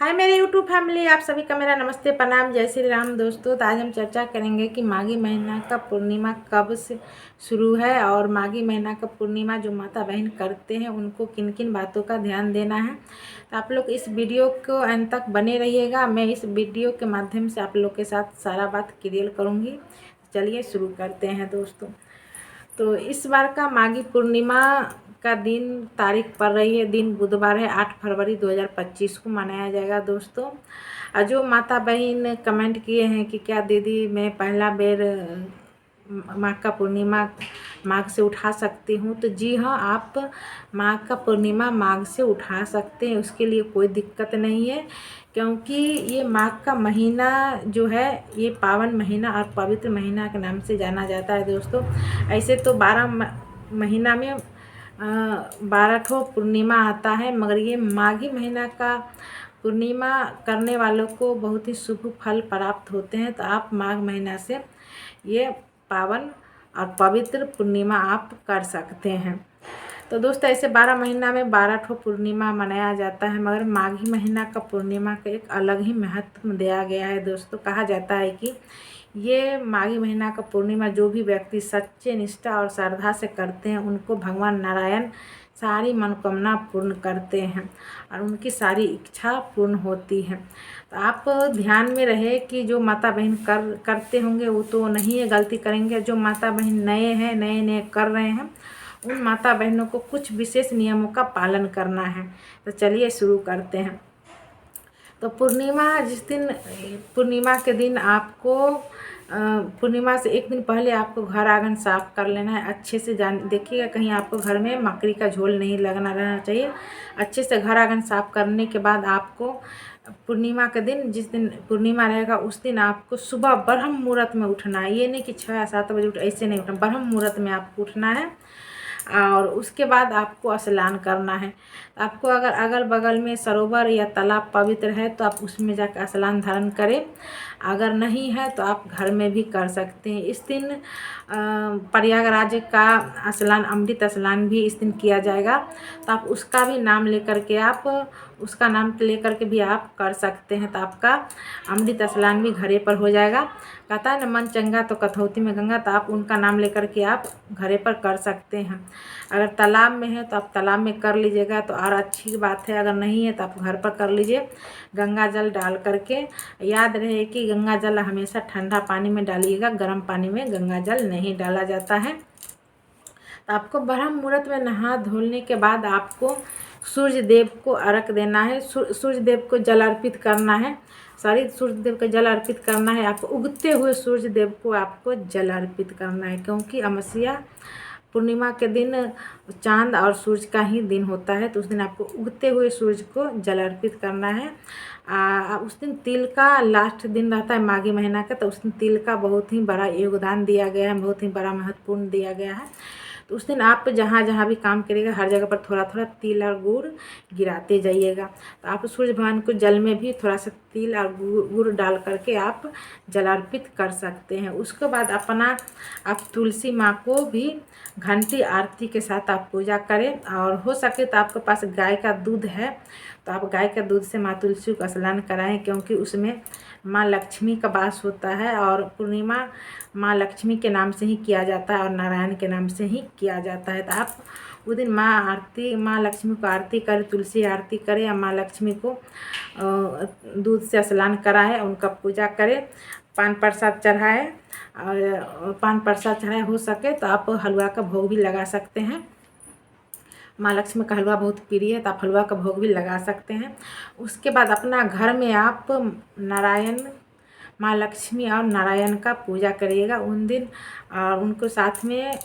हाय मेरे YouTube family, आप सभी का मेरा नमस्ते प्रणाम, जय श्री राम। दोस्तों, तो आज हम चर्चा करेंगे कि माघी महीना का पूर्णिमा कब से शुरू है और माघी महीना का पूर्णिमा जो माता बहन करते हैं उनको किन किन बातों का ध्यान देना है। तो आप लोग इस वीडियो को अंत तक बने रहिएगा। मैं इस वीडियो के माध्यम से आप लोग के साथ सारा बात क्लियर करूँगी। चलिए शुरू करते हैं दोस्तों। तो इस बार का माघी पूर्णिमा का दिन तारीख पड़ रही है, दिन बुधवार है, 8 फरवरी 2025 को मनाया जाएगा दोस्तों। और जो माता बहन कमेंट किए हैं कि क्या दीदी मैं पहला बेर माघ का पूर्णिमा माघ से उठा सकती हूँ, तो जी हाँ, आप माघ का पूर्णिमा माघ से उठा सकते हैं। उसके लिए कोई दिक्कत नहीं है, क्योंकि ये माघ का महीना जो है ये पावन महीना और पवित्र महीना के नाम से जाना जाता है दोस्तों। ऐसे तो 12 महीना में 12 ठो पूर्णिमा आता है, मगर ये माघी महीना का पूर्णिमा करने वालों को बहुत ही शुभ फल प्राप्त होते हैं। तो आप माघ महीना से ये पावन और पवित्र पूर्णिमा आप कर सकते हैं। तो दोस्तों, ऐसे 12 महीना में 12 ठो पूर्णिमा मनाया जाता है, मगर माघी महीना का पूर्णिमा का एक अलग ही महत्व दिया गया है दोस्तों। कहा जाता है कि ये माघी महीना का पूर्णिमा जो भी व्यक्ति सच्चे निष्ठा और श्रद्धा से करते हैं उनको भगवान नारायण सारी मनोकामना पूर्ण करते हैं और उनकी सारी इच्छा पूर्ण होती है। तो आप ध्यान में रहे कि जो माता बहन करते होंगे वो तो नहीं है, गलती करेंगे। जो माता बहन नए हैं, नए नए कर रहे हैं, उन माता बहनों को कुछ विशेष नियमों का पालन करना है। तो चलिए शुरू करते हैं। तो पूर्णिमा के दिन आपको पूर्णिमा से एक दिन पहले आपको घर आंगन साफ कर लेना है। अच्छे से देखिएगा कहीं आपको घर में मकड़ी का झोल नहीं लगना रहना चाहिए। अच्छे से घर आंगन साफ करने के बाद आपको पूर्णिमा के दिन, जिस दिन पूर्णिमा रहेगा उस दिन आपको सुबह ब्रह्म मुहूर्त में उठना है। ये नहीं कि 6 या 7 बजे ऐसे नहीं उठना, ब्रह्म मुहूर्त में आपको उठना है और उसके बाद आपको स्नान करना है। आपको अगर अगल बगल में सरोवर या तालाब पवित्र है तो आप उसमें जाकर स्नान धारण करें। अगर नहीं है तो आप घर में भी कर सकते हैं। इस दिन प्रयागराज का स्नान, अमृत स्नान भी इस दिन किया जाएगा। तो आप उसका भी नाम लेकर के उसका नाम लेकर के भी आप कर सकते हैं। तो आपका अमृत स्नान भी घरे पर हो जाएगा। कहता है ना, मन चंगा तो कथौती में गंगा। तो आप उनका नाम लेकर के आप घरे पर कर सकते हैं। अगर तालाब में है तो आप तालाब में कर लीजिएगा तो और अच्छी बात है। अगर नहीं है तो आप घर पर कर लीजिए, गंगा जल डाल करके। याद रहे कि गंगा जल हमेशा ठंडा पानी में डालिएगा, गर्म पानी में गंगा जल नहीं डाला जाता है। तो आपको ब्रह्म मुहूर्त में नहा धोने के बाद आपको सूर्य देव को अर्घ देना है। सूर्य देव को जल अर्पित करना है। सूर्य देव को जल अर्पित करना है। आपको उगते हुए सूर्य देव को आपको जल अर्पित करना है, क्योंकि अमावस्या पूर्णिमा के दिन चांद और सूरज का ही दिन होता है। तो उस दिन आपको उगते हुए सूरज को जल अर्पित करना है। उस दिन तिल का लास्ट दिन रहता है माघी महीना का, तो उस दिन तिल का बहुत ही बड़ा योगदान दिया गया है, बहुत ही बड़ा महत्वपूर्ण दिया गया है। तो उस दिन आप जहाँ जहाँ भी काम करिएगा हर जगह पर थोड़ा थोड़ा तिल और गुड़ गिराते जाइएगा। तो आप सूर्य भगवान को जल में भी थोड़ा सा तिल और गुड़ डाल करके आप जल अर्पित कर सकते हैं। उसके बाद आप तुलसी माँ को भी घंटी आरती के साथ आप पूजा करें। और हो सके तो आपके पास गाय का दूध है तो आप गाय का दूध से माँ तुलसी को स्नान कराएं, क्योंकि उसमें माँ लक्ष्मी का वास होता है और पूर्णिमा माँ लक्ष्मी के नाम से ही किया जाता है और नारायण के नाम से ही किया जाता है। तो आप उस दिन माँ लक्ष्मी को आरती करें, तुलसी आरती करें या माँ लक्ष्मी को दूध से स्नान कराएं, उनका पूजा करें, पान प्रसाद चढ़ाएं। और पान प्रसाद चढ़ाए, हो सके तो आप हलवा का भोग भी लगा सकते हैं। माँ लक्ष्मी का हलवा बहुत प्रिय है तो आप हलवा का भोग भी लगा सकते हैं। उसके बाद अपना घर में आप नारायण, माँ लक्ष्मी और नारायण का पूजा करिएगा उन दिन। और उनको साथ में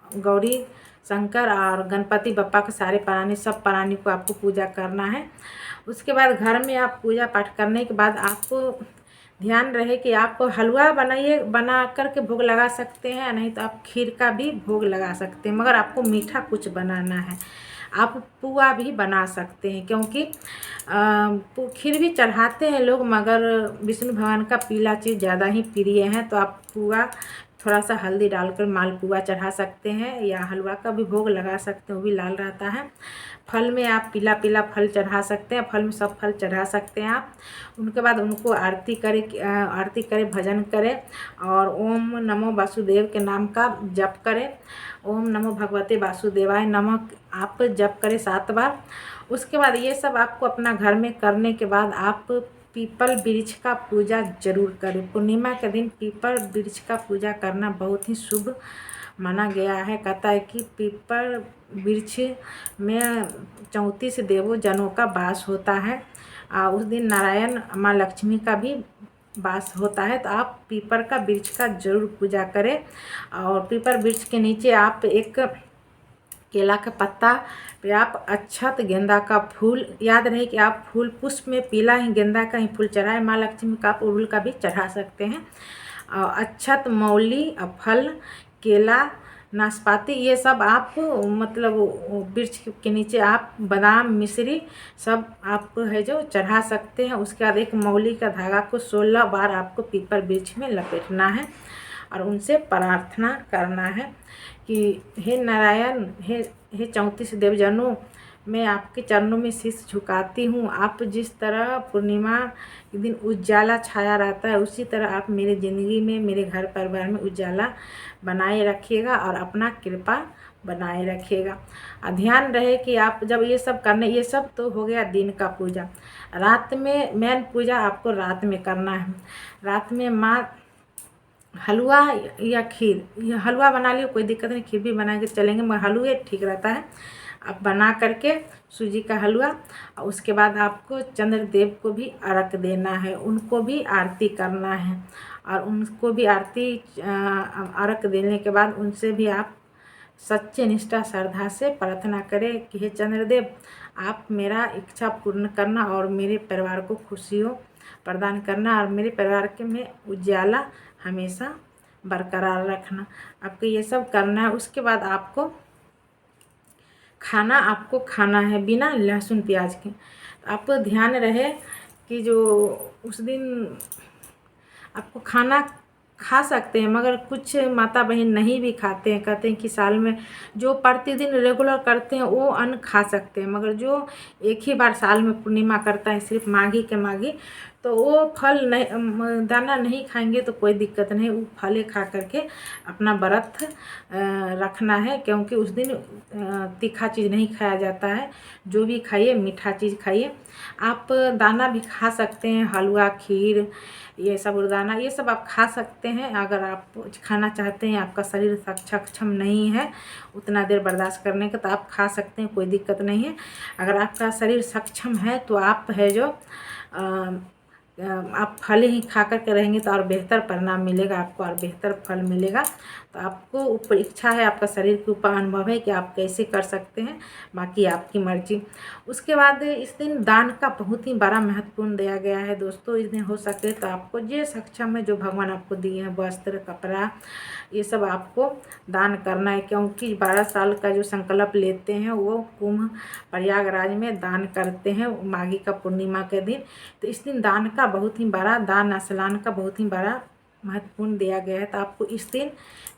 गौरी शंकर और गणपति बप्पा के सारे प्राणी, सब प्राणी को आपको पूजा करना है। उसके बाद घर में आप पूजा पाठ करने के बाद आपको ध्यान रहे कि आप हलवा बना करके भोग लगा सकते हैं, नहीं तो आप खीर का भी भोग लगा सकते हैं, मगर आपको मीठा कुछ बनाना है। आप पुआ भी बना सकते हैं, क्योंकि खीर भी चढ़ाते हैं लोग, मगर विष्णु भगवान का पीला चीज़ ज़्यादा ही प्रिय है। तो आप पुआ थोड़ा सा हल्दी डालकर मालपुआ चढ़ा सकते हैं या हलवा का भी भोग लगा सकते हैं, वो भी लाल रहता है। फल में आप पीला पीला फल चढ़ा सकते हैं, फल में सब फल चढ़ा सकते हैं आप। उनके बाद उनको आरती करें, भजन करें और ओम नमो वासुदेव के नाम का जप करें। ओम नमो भगवते वासुदेवाय नमः आप जप करें 7 बार। उसके बाद ये सब आपको अपना घर में करने के बाद आप पीपल वृक्ष का पूजा जरूर करें। पूर्णिमा के दिन पीपल वृक्ष का पूजा करना बहुत ही शुभ माना गया है। कहता है कि पीपल वृक्ष में 34 देवों जनों का वास होता है। उस दिन नारायण माँ लक्ष्मी का भी वास होता है। तो आप पीपल का वृक्ष का जरूर पूजा करें। और पीपल वृक्ष के नीचे आप एक केला का पत्ता पे आप अक्षत गेंदा का फूल, याद रहे कि आप फूल पुष्प में पीला ही गेंदा का ही फूल चढ़ाए। माँ लक्ष्मी का आप उड़हुल का भी चढ़ा सकते हैं। अक्षत, मौली, फल, केला, नाशपाती ये सब आप मतलब वृक्ष के नीचे आप बादाम, मिश्री सब आप है जो चढ़ा सकते हैं। उसके बाद एक मौली का धागा को 16 बार आपको पीपल वृक्ष में लपेटना है और उनसे प्रार्थना करना है कि हे नारायण, हे 34 देवजनों, मैं आपके चरणों में शीश झुकाती हूँ। आप जिस तरह पूर्णिमा के दिन उजाला छाया रहता है, उसी तरह आप मेरी ज़िंदगी में, मेरे घर परिवार में उजाला बनाए रखिएगा और अपना कृपा बनाए रखिएगा। ध्यान रहे कि आप जब ये सब करने, ये सब तो हो गया दिन का पूजा। रात में मेन पूजा आपको रात में करना है। रात में माँ हलवा या खीर, या हलवा बना लियो कोई दिक्कत नहीं, खीर भी बना के चलेंगे, मगर हलवा ठीक रहता है। आप बना करके सूजी का हलवा, और उसके बाद आपको चंद्रदेव को भी अर्घ देना है, उनको भी आरती करना है। और उनको भी आरती अर्घ देने के बाद उनसे भी आप सच्चे निष्ठा श्रद्धा से प्रार्थना करें कि हे चंद्रदेव, आप मेरा इच्छा पूर्ण करना और मेरे परिवार को खुशियों प्रदान करना और मेरे परिवार के में उजाला हमेशा बरकरार रखना। आपको ये सब करना है। उसके बाद आपको खाना है बिना लहसुन प्याज के। आपको ध्यान रहे कि जो उस दिन आपको खाना खा सकते हैं, मगर कुछ माता बहन नहीं भी खाते हैं। कहते हैं कि साल में जो प्रतिदिन रेगुलर करते हैं वो अन्न खा सकते हैं, मगर जो एक ही बार साल में पूर्णिमा करता है सिर्फ माघी के माघी, तो वो फल नहीं, दाना नहीं खाएंगे तो कोई दिक्कत नहीं, वो फले खा करके अपना व्रत रखना है। क्योंकि उस दिन तीखा चीज़ नहीं खाया जाता है, जो भी खाइए मीठा चीज़ खाइए। आप दाना भी खा सकते हैं, हलवा, खीर, ये साबूदाना ये सब आप खा सकते हैं। अगर आप खाना चाहते हैं, आपका शरीर सक्षम नहीं है उतना देर बर्दाश्त करने का, तो आप खा सकते हैं, कोई दिक्कत नहीं है। अगर आपका शरीर सक्षम है तो आप है जो आप फल ही खा कर के रहेंगे तो और बेहतर परिणाम मिलेगा आपको, और बेहतर फल मिलेगा। तो आपको ऊपर इच्छा है, आपका शरीर के ऊपर अनुभव है कि आप कैसे कर सकते हैं, बाकी आपकी मर्जी। उसके बाद इस दिन दान का बहुत ही बड़ा महत्वपूर्ण दिया गया है दोस्तों। इस दिन हो सके तो आपको जो सक्षम है, जो भगवान आपको दिए हैं वस्त्र, कपड़ा, ये सब आपको दान करना है। क्योंकि 12 साल का जो संकल्प लेते हैं वो कुंभ प्रयागराज में दान करते हैं माघी का पूर्णिमा के दिन। तो इस दिन दान का बहुत ही बड़ा, दान स्नान का बहुत ही बड़ा महत्वपूर्ण दिया गया है। तो आपको इस दिन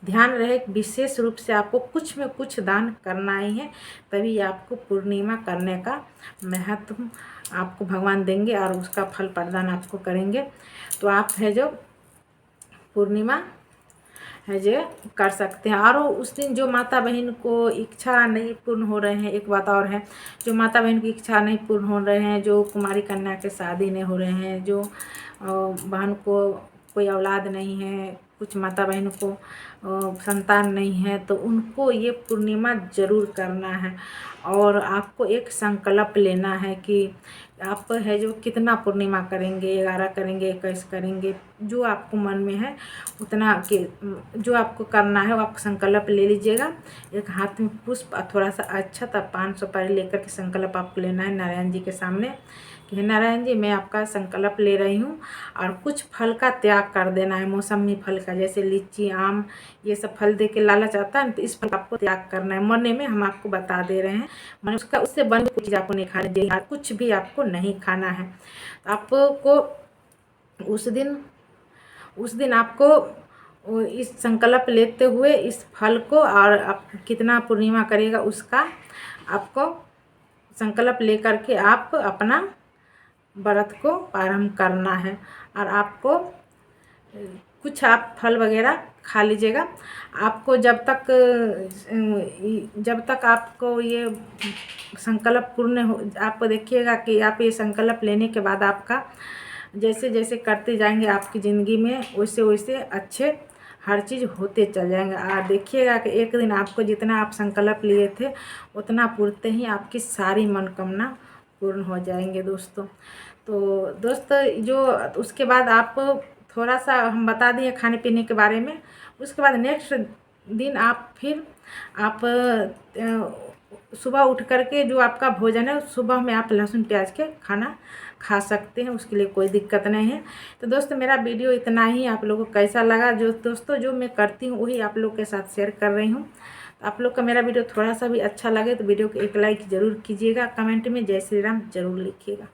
ध्यान रहे, विशेष रूप से आपको कुछ में कुछ दान करना ही है, तभी आपको पूर्णिमा करने का महत्व आपको भगवान देंगे और उसका फल प्रदान आपको करेंगे। तो आप है जो पूर्णिमा है जो कर सकते हैं। और उस दिन जो माता बहन को इच्छा नहीं पूर्ण हो रहे हैं, एक बात और है, जो माता बहन की इच्छा नहीं पूर्ण हो रहे हैं, जो कुमारी कन्या के शादी नहीं हो रहे हैं, जो बहन को कोई औलाद नहीं है, कुछ माता बहन को संतान नहीं है, तो उनको ये पूर्णिमा ज़रूर करना है। और आपको एक संकल्प लेना है कि आप है जो कितना पूर्णिमा करेंगे, 11 करेंगे, 21 करेंगे, जो आपको मन में है उतना के जो आपको करना है वो आप संकल्प ले लीजिएगा। एक हाथ में पुष्प और थोड़ा सा अक्षत और 5 सुपारी लेकर के संकल्प आपको लेना है नारायण जी के सामने कि हे नारायण जी, मैं आपका संकल्प ले रही हूँ। और कुछ फल का त्याग कर देना है, मौसमी फल का, जैसे लीची, आम, ये सब फल दे के लालच आता है, तो इस फल का आपको त्याग करना है। मरने में हम आपको बता दे रहे हैं, मैंने उससे बनी कुछ चीज़ आपको नहीं खानी चाहिए, कुछ भी आपको नहीं खाना है। आपको उस दिन आपको वो इस संकल्प लेते हुए इस फल को, और आप कितना पूर्णिमा करेगा उसका आपको संकल्प लेकर के आप अपना व्रत को प्रारंभ करना है। और आपको कुछ आप फल वगैरह खा लीजिएगा। आपको जब तक आपको ये संकल्प पूर्ण हो, आप देखिएगा कि आप ये संकल्प लेने के बाद आपका जैसे जैसे करते जाएंगे आपकी ज़िंदगी में वैसे वैसे अच्छे हर चीज़ होते चल जाएंगे। और देखिएगा कि एक दिन आपको जितना आप संकल्प लिए थे उतना पूर्णते ही आपकी सारी मनोकामना पूर्ण हो जाएंगे दोस्तों। तो दोस्तों जो उसके बाद आप थोड़ा सा हम बता दिए खाने पीने के बारे में। उसके बाद नेक्स्ट दिन आप फिर आप सुबह उठ करके जो आपका भोजन है सुबह में आप लहसुन प्याज के खाना खा सकते हैं, उसके लिए कोई दिक्कत नहीं है। तो दोस्तों मेरा वीडियो इतना ही। आप लोगों को कैसा लगा, जो मैं करती हूँ वही आप लोग के साथ शेयर कर रही हूँ। तो आप लोग का मेरा वीडियो थोड़ा सा भी अच्छा लगे तो वीडियो को एक लाइक ज़रूर कीजिएगा, कमेंट में जय श्री राम ज़रूर लिखिएगा।